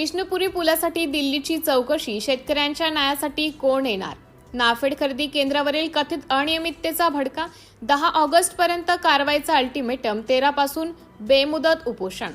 विष्णुपुरी पुलासाठी दिल्लीची चौकशी, शेतकऱ्यांच्या न्यायासाठी कोण येणार? नाफेड खरेदी केंद्रावरील कथित अनियमिततेचा भडका, 10 ऑगस्टपर्यंत कारवाईचा अल्टिमेटम, 13 पासून बेमुदत उपोषण.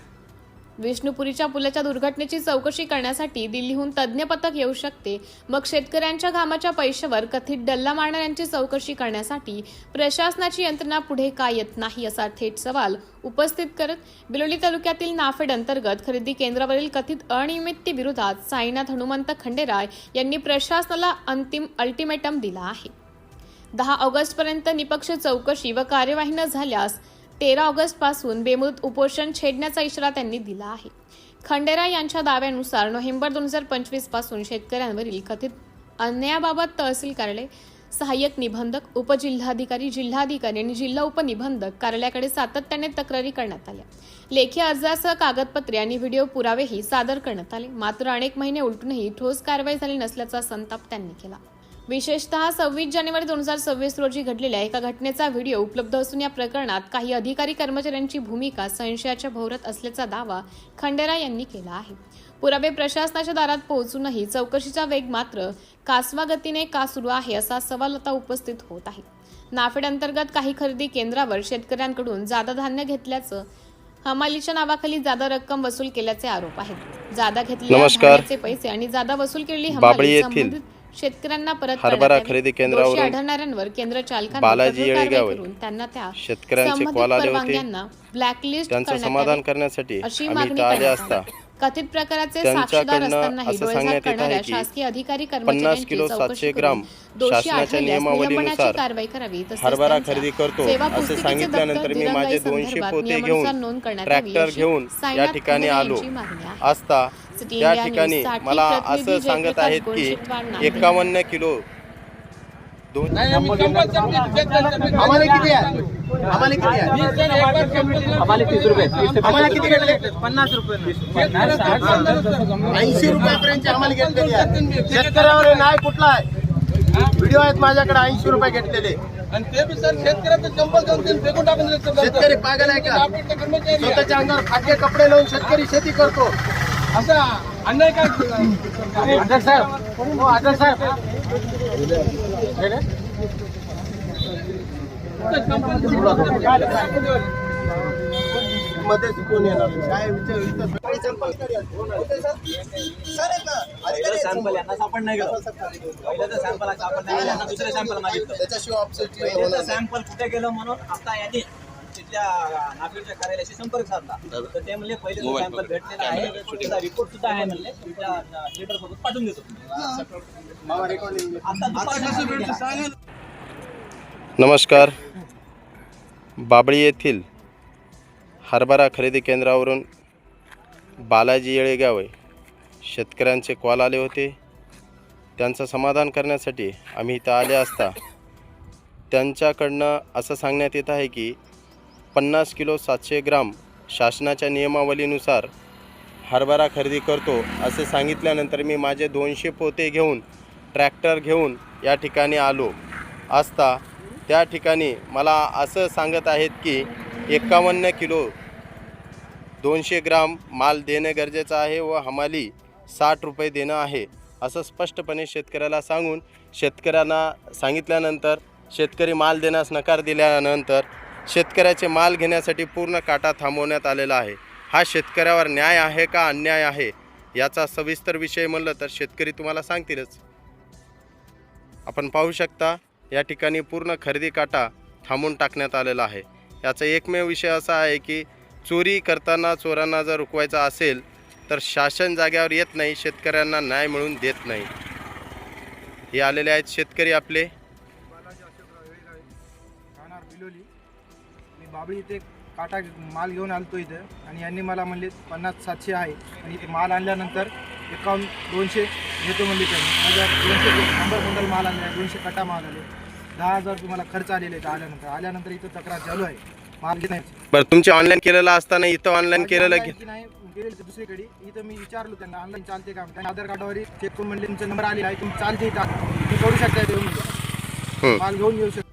विष्णुपुरीच्या पुलाच्या दुर्घटनेची चौकशी करण्यासाठी दिल्लीहून तज्ज्ञ पथक येऊ शकते. मग शेतकऱ्यांच्या घामाच्या पैशावर कथित डल्ला मारणाऱ्यांची चौकशी करण्यासाठी प्रशासनाची यंत्रणा पुढे का येत नाही, असा थेट सवाल उपस्थित करत बिलोली तालुक्यातील नाफेड अंतर्गत खरेदी केंद्रावरील कथित अनियमिततेविरोधात साईनाथ हनुमंत खंडेराय यांनी प्रशासनाला अंतिम अल्टिमेटम दिला आहे. 10 ऑगस्टपर्यंत निपक्ष चौकशी व कार्यवाही न झाल्यास 13 ऑगस्टपासून बेमुदत उपोषण छेडण्याचा इशारा त्यांनी दिला आहे. खंडेराय यांच्या दाव्यानुसार नोव्हेंबर 2025 पासून शेतकऱ्यांवरील कथित अन्यायाबाबत तहसील कार्यालय, सहाय्यक निबंधक, उपजिल्हाधिकारी, जिल्हाधिकारी आणि जिल्हा उपनिबंधक कार्यालयाकडे सातत्याने तक्रारी करण्यात आल्या. लेखी अर्जासह कागदपत्रे आणि व्हिडिओ पुरावेही सादर करण्यात आले. मात्र अनेक महिने उलटूनही ठोस कारवाई झाली नसल्याचा संताप त्यांनी केला. विशेषतः 26 जानेवारी 2026 रोजी घडलेल्या एका घटनेचा व्हिडिओ उपलब्ध असून या प्रकरणात काही अधिकारी कर्मचाऱ्यांची भूमिका संशयाच्या भोवऱ्यात असल्याचा दावा खंडेराय यांनी केला आहे. पुरावे प्रशासनाच्या दारात पोहोचूनही चौकशीचा वेग मात्र कासवा गतीने का सुरू आहे, असा सवाल आता उपस्थित होत आहे. नाफेड अंतर्गत काही खरेदी केंद्रावर शेतकऱ्यांकडून जादा धान्य घेतल्याचं, हमालीच्या नावाखाली जादा रक्कम वसूल केल्याचे आरोप आहेत. जादा घेतलेल्या धान्याचे पैसे आणि जादा वसूल केलेली हमाली संबंधित शेतकऱ्यांना परत हरभरा खरेदी केंद्रावर आढळणाऱ्यांवर केंद्र चालकांनी बालाजी येळेगाव त्यांना त्या शेतकऱ्यांचे कॉल आले होते. ब्लॅकलिस्ट त्यांचं समाधान करण्यासाठी अशी आम्ही मागणी आले करण्यात असता आली. कथित प्रकाराचे साक्षीदार असतानाही डोळ्यात करणाऱ्या शासकीय अधिकारी 50 किलो 700 ग्राम शासनाच्या नियमावलीनुसार कारवाई करावी. हरभरा खरेदी करतो असे सांगितल्यानंतर मी माझे 200 पोते घेऊन ट्रॅक्टर घेऊन या ठिकाणी आलो असता त्या ठिकाणी मला असं सांगत आहेत की 51 किलो आम्हाला किती आहे? आम्हाला 30 रुपये. आम्हाला किती घेतले? 50 रुपये. 80 रुपयापर्यंत आम्हाला घेतलेली आहे. शेतकऱ्यावर नाही कुठला आहे व्हिडिओ आहेत माझ्याकडे 80 रुपये घेतलेले. आणि ते बी सर शेतकऱ्याचं चंपल जाऊन फेकून टाकून शेतकरी पागल आहे का? स्वतःच्या अंगावर फाटके कपडे लावून शेतकरी शेती करतो. असा अन्याय काय? आदर साहेब, हो आदर साहेब, मध्ये कोण येणार काय सॅम्पल यांना सापड नाही गेलं. पहिलं तर सॅम्पल सापड नाही गेलं, दुसरे सॅम्पल मागितलं. त्याच्याशिवाय सॅम्पल कुठे गेलं म्हणून आता यांनी तिथल्या नाफेडच्या कार्यालयाशी संपर्क साधला. तर ते म्हणले पहिले तो सॅम्पल भेटलेला आहे, त्याचा रिपोर्ट सुद्धा आहे म्हणले, तुमच्या लीडर सोबत पाठवून देतो. नमस्कार. बाबळी येथील हरभरा खरेदी केंद्रावरून बालाजी येळेगाव शेतकऱ्यांचे कॉल आले होते. त्यांचं समाधान करण्यासाठी आम्ही इथं आले असता त्यांच्याकडनं असं सांगण्यात येत आहे की 50 किलो 700 ग्राम शासनाच्या नियमावलीनुसार हरभरा खरेदी करतो असे सांगितल्यानंतर मी माझे 200 पोते घेऊन ट्रॅक्टर घेऊन या ठिकाणी आलो असता त्या ठिकाणी मला असं सांगत आहेत की 51 किलो 200 ग्राम माल देणं गरजेचं आहे व हमाली 60 रुपये देणं आहे, असं स्पष्टपणे शेतकऱ्याला सांगून शेतकऱ्यांना सांगितल्यानंतर शेतकरी माल देण्यास नकार दिल्यानंतर शेतकऱ्याचे माल घेण्यासाठी पूर्ण काटा थांबवण्यात आलेला आहे. हा शेतकऱ्यावर न्याय आहे का अन्याय आहे याचा सविस्तर विषय म्हणलं तर शेतकरी तुम्हाला सांगतीलच. आपण पाहू शकता या ठिकाणी पूर्ण खरेदी काटा थांबवून टाकण्यात आलेला आहे. याचा एकमेव विषय असा आहे की चोरी करताना चोरांना जर रोखवायचा असेल तर शासन जाग्यावर येत नाही, शेतकऱ्यांना न्याय मिळवून देत नाही. हे आलेले आहेत शेतकरी आपले. बिलोली. मी बाबळी इथे काटा माल घेऊन आलतो इथं आणि यांनी मला म्हणले 50-700 आहे आणि इथे माल आणल्यानंतर 51-200 घेतो म्हणले. त्यांनी माझ्या 200 बंडल माल आणले, 200 कटा माल आले, 10,000 रुपये मला खर्च आलेले आहेत. आल्यानंतर इथं तक्रार चालू आहे माल घेण्याची. बरं, तुमचे ऑनलाईन केलेलं असताना इथं ऑनलाईन केलेलं की नाही गेलेलं दुसरीकडे. इथं मी विचारलो त्यांना ऑनलाईन चालते का, त्यांनी आधार कार्डावर चेक करून म्हणले तुमचा नंबर आलेला आहे, तुम्ही चालते इथं तुम्ही करू शकता, माल घेऊन येऊ शकता.